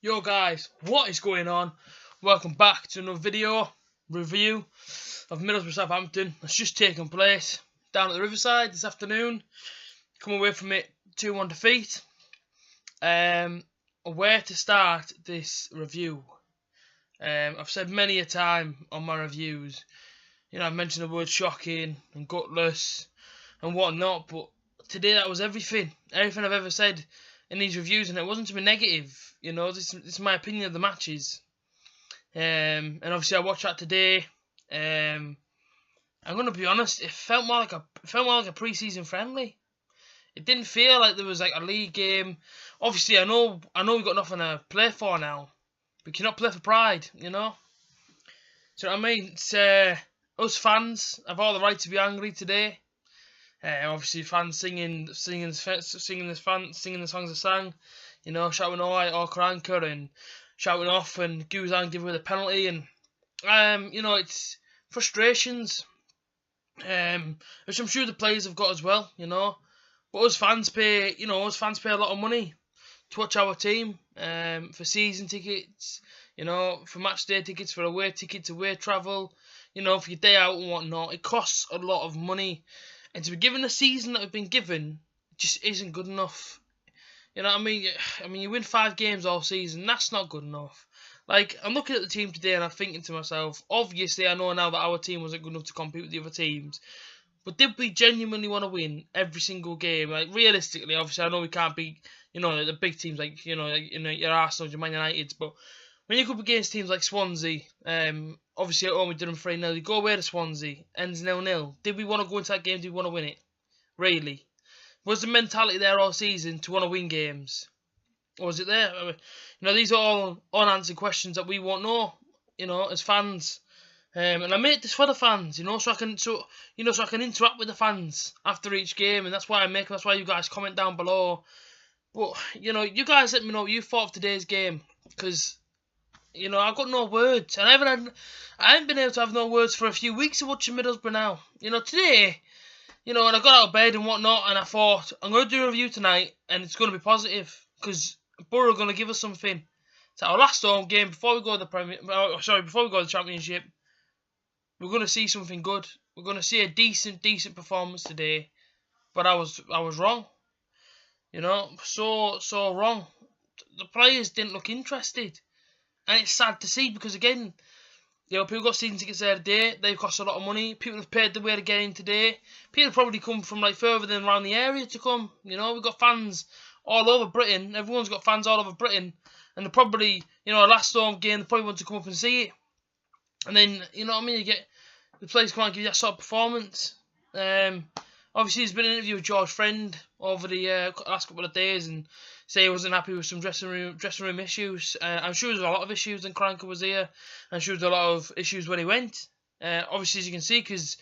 Yo guys, what is going on? Welcome back to another video review of Middlesbrough Southampton. That's just taken place down at the Riverside this afternoon. Come away from it 2-1 defeat. Where to start this review? I've said many a time on my reviews, I've mentioned the word shocking and gutless and whatnot, but today that was everything I've ever said in these reviews, and it wasn't to be negative. This is my opinion of the matches. And obviously I watched that today. I'm gonna be honest, it felt more like a pre-season friendly. It didn't feel like there was like a league game. Obviously I know we've got nothing to play for now. We cannot play for pride, So what I mean? It's, us fans have all the right to be angry today. Obviously fans singing the songs they sang, shouting all cranker and shouting off, and Guzan giving away the penalty, and it's frustrations, which I'm sure the players have got as well, But us fans pay a lot of money to watch our team, for season tickets, for match day tickets, for away tickets, away travel, for your day out and whatnot. It costs a lot of money. And to be given the season that we've been given just isn't good enough. You know what I mean? You win 5 games all season. That's not good enough. Like, I'm looking at the team today and I'm thinking to myself, obviously I know now that our team wasn't good enough to compete with the other teams. But did we genuinely want to win every single game? Like, realistically, obviously I know we can't beat, the big teams like, your Arsenal, your Man United. But when you go up against teams like Swansea, obviously at home we did them 3-0. You go away to Swansea, ends 0-0. Did we want to go into that game? Did we want to win it? Really? Was the mentality there all season to want to win games? Or was it there? These are all unanswered questions that we won't know, as fans. And I made this for the fans, so I can interact with the fans after each game, and that's why that's why you guys comment down below. But you guys let me know what you thought of today's game, because I've got no words, and I haven't been able to have no words for a few weeks of watching Middlesbrough now. Today, and I got out of bed and whatnot, and I thought, I'm going to do a review tonight, and it's going to be positive, because Borough are going to give us something. It's our last home game before we go to the Championship. We're going to see something good. We're going to see a decent performance today. But I was wrong. So wrong. The players didn't look interested. And it's sad to see, because again, people got season tickets there today. They cost a lot of money. People have paid the way to get in today. People probably come from like further than around the area to come. We've got fans all over Britain. Everyone's got fans all over Britain. And they're probably, a last home game, they probably want to come up and see it. And then, you get the players come out and give you that sort of performance. Obviously, there's been an interview with George Friend over the last couple of days, and say he wasn't happy with some dressing room issues. I'm sure there was a lot of issues when Cranker was here. I'm sure there was a lot of issues when he went. Obviously, as you can see, because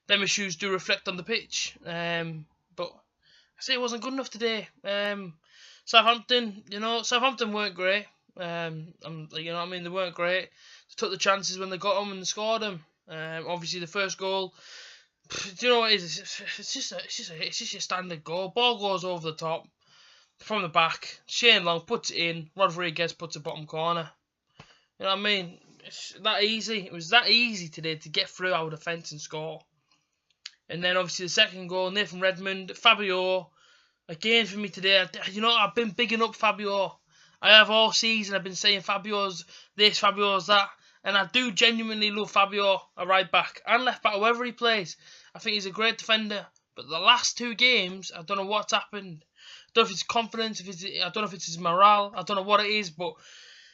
them issues do reflect on the pitch. But I say it wasn't good enough today. Southampton, Southampton weren't great. They weren't great. They took the chances when they got them and they scored them. Obviously, the first goal, do you know what it is? It's just a standard goal. Ball goes over the top from the back. Shane Long puts it in. Rodriguez puts it bottom corner. You know what I mean? It's that easy. It was that easy today to get through our defence and score. And then obviously the second goal, Nathan Redmond, Fabio. Again for me today, I've been bigging up Fabio. I have all season. I've been saying Fabio's this, Fabio's that. And I do genuinely love Fabio, a right back and left back, whoever he plays. I think he's a great defender. But the last 2 games, I don't know what's happened. I don't know if it's confidence, I don't know if it's his morale. I don't know what it is, but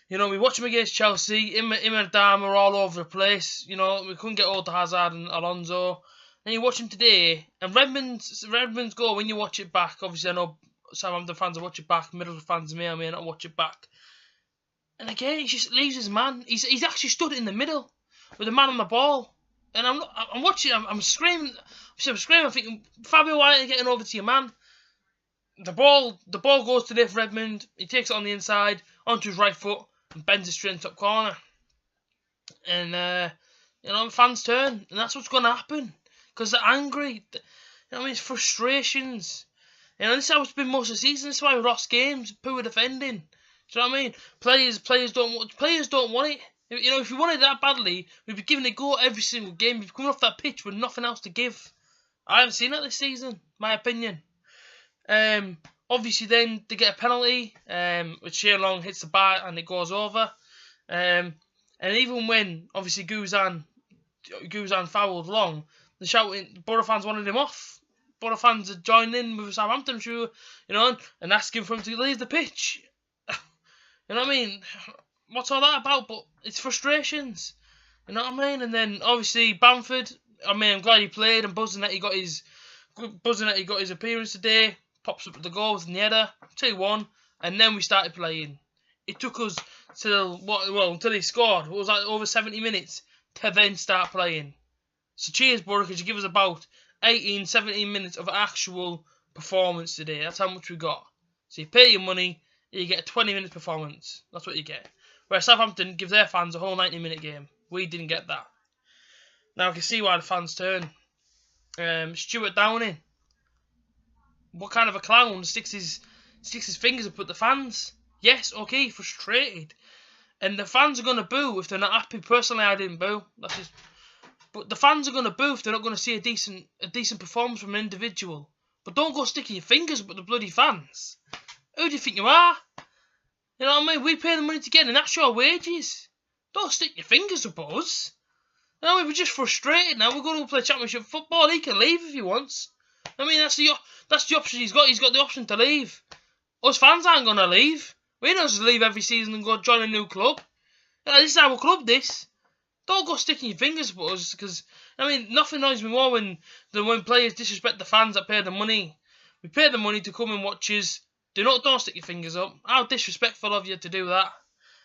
we watch him against Chelsea. Him and Adam are all over the place. We couldn't get hold of Hazard and Alonso. And you watch him today, and Redmond's goal, when you watch it back, obviously I know Southampton fans will watch it back, Middlesbrough fans may or may not watch it back. And again, he just leaves his man. He's actually stood in the middle with the man on the ball. And I'm watching. I'm screaming. I'm thinking, Fabio, why aren't you getting over to your man? The ball goes to Nathan Redmond. He takes it on the inside onto his right foot and bends it straight in the top corner. And fans turn, and that's what's going to happen because they're angry. It's frustrations. This is how it's been most of the season. This is why we lost games. Poor defending. Do you know what I mean? Players don't want it. You know, if we wanted it that badly, we'd be giving it a go every single game. We'd be coming off that pitch with nothing else to give. I haven't seen that this season, my opinion. Obviously then they get a penalty, which Shea Long hits the bar and it goes over. And even when obviously Guzan fouled Long, the shouting Borough fans wanted him off. Borough fans had joined in with Southampton, you know, and asking for him to leave the pitch. You know what I mean? What's all that about? But it's frustrations. You know what I mean? And then obviously Bamford. I mean, I'm glad he played and buzzing that he got his appearance today. Pops up at the goal with the header, 2-1, and then we started playing. It took us until he scored. It was like over 70 minutes to then start playing. So cheers, Borough, because you give us about 18, 17 minutes of actual performance today. That's how much we got. So you pay your money, you get a 20 minute performance. That's what you get. Whereas Southampton give their fans a whole 90-minute game. We didn't get that. Now I can see why the fans turn. Stuart Downing. What kind of a clown sticks his fingers up at the fans? Yes, okay, frustrated. And the fans are going to boo if they're not happy. Personally, I didn't boo. But the fans are going to boo if they're not going to see a decent performance from an individual. But don't go sticking your fingers up at the bloody fans. Who do you think you are? You know what I mean? We pay the money to get in, and that's your wages. Don't stick your fingers up at us. You know, we're just frustrated now. We're going to play championship football. He can leave if he wants. I mean, that's the option he's got. He's got the option to leave. Us fans aren't going to leave. We don't just leave every season and go join a new club. You know, this is our club, this. Don't go sticking your fingers up at us, because, I mean, nothing annoys me more than when players disrespect the fans that pay the money. We pay the money to come and watch us. Don't stick your fingers up. How disrespectful of you to do that.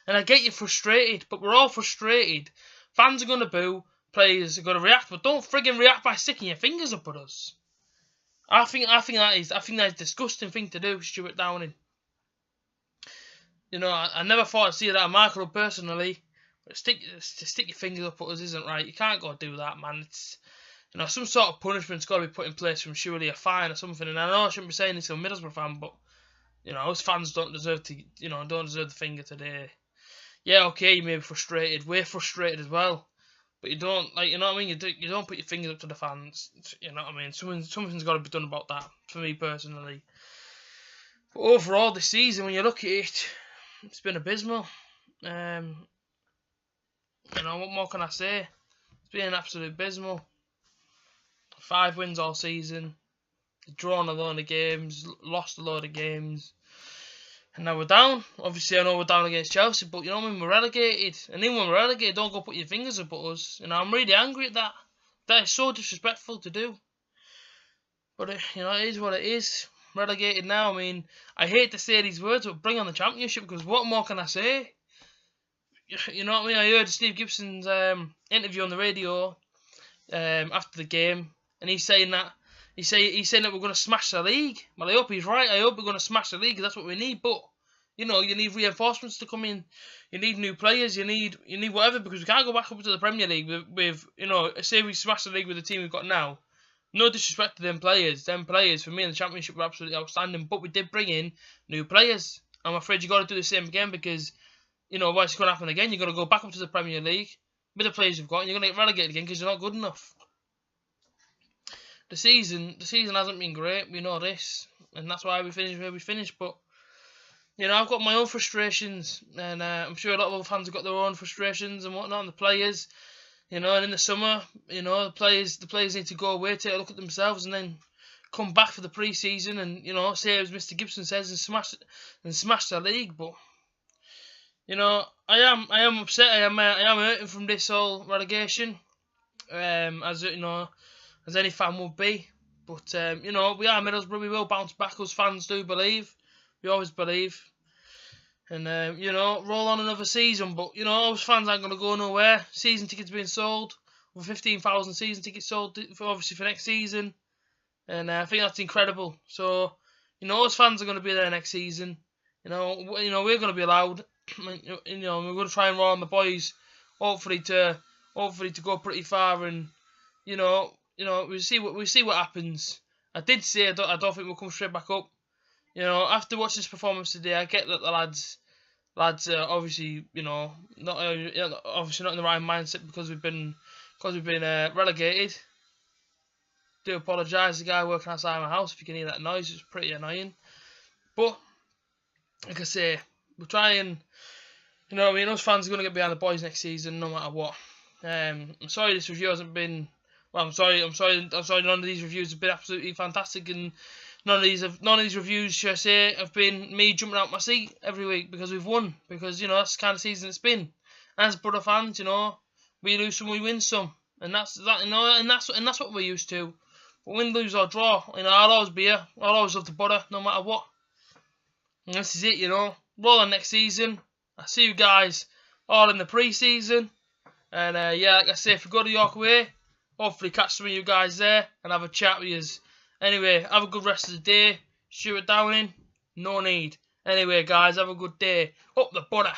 And I get you frustrated, but we're all frustrated. Fans are going to boo, players are going to react, but don't friggin' react by sticking your fingers up at us. I think that is a disgusting thing to do, Stuart Downing. You know, I never thought I'd see that at my club personally. But stick your fingers up at us isn't right. You can't go do that, man. It's, you know, some sort of punishment's got to be put in place from surely a fine or something. And I know I shouldn't be saying this to a Middlesbrough fan, but you know, us fans don't deserve the finger today. Yeah, okay, you may be frustrated. We're frustrated as well. But you don't, you know what I mean? You don't put your fingers up to the fans. You know what I mean? Something's got to be done about that, for me personally. But overall, this season, when you look at it, it's been abysmal. You know, what more can I say? It's been absolutely abysmal. 5 wins all season. Drawn a load of games, lost a load of games. And now we're down. Obviously, I know we're down against Chelsea, but you know what I mean? We're relegated. And even when we're relegated, don't go put your fingers up at us. You know, I'm really angry at that. That is so disrespectful to do. But, you know, it is what it is. Relegated now. I mean, I hate to say these words, but bring on the championship, because what more can I say? You know what I mean? I heard Steve Gibson's interview on the radio after the game, and he's saying that he's saying that we're going to smash the league. Well, I hope he's right. I hope we're going to smash the league, because that's what we need. But you know, you need reinforcements to come in. You need new players. You need whatever, because we can't go back up to the Premier League with you know, say we smash the league with the team we've got now. No disrespect to them players. Them players for me in the Championship were absolutely outstanding. But we did bring in new players. I'm afraid you got to do the same again, because you know what's going to happen again. You're going to go back up to the Premier League with the players you've got, and you're going to get relegated again because you're not good enough. The season hasn't been great. We know this, and that's why we finished where we finished. But you know, I've got my own frustrations, and I'm sure a lot of other fans have got their own frustrations and whatnot. And the players, you know, and in the summer, you know, the players need to go away, take a look at themselves, and then come back for the pre-season, and you know, say as Mr. Gibson says, and smash the league. But you know, I am upset. I am hurting from this whole relegation, as you know, as any fan would be. But you know, we are Middlesbrough. We will bounce back. Us fans do believe. We always believe. And you know, roll on another season. But you know, us fans aren't going to go nowhere. Season tickets being sold. Over 15,000 season tickets sold obviously for next season. And I think that's incredible. So you know, us fans are going to be there next season. You know, we're going to be allowed. You know, we're going to try and roll on the boys. Hopefully to go pretty far. And you know, we see what happens. I did say I don't think we'll come straight back up. You know, after watching this performance today, I get that the lads lads are obviously, not obviously not in the right mindset because we've been relegated. Do apologise, the guy working outside my house, if you can hear that noise, it's pretty annoying. But like I say, we're trying. Us fans are going to get behind the boys next season, no matter what. I'm sorry this review hasn't been. Well, I'm sorry. None of these reviews have been absolutely fantastic, and none of these reviews, should I say, have been me jumping out my seat every week because we've won. Because that's the kind of season it's been. As Brother fans, we lose some, we win some, and that's what we're used to. But win, lose or draw, I'll always be here. I'll always love the Butter, no matter what. And this is it, Roll on next season. I'll see you guys all in the pre-season. And yeah, like I say, if you go to York away, hopefully catch some of you guys there and have a chat with yous. Anyway, have a good rest of the day. Shoot it down in. No need. Anyway, guys, have a good day. Up the Butter.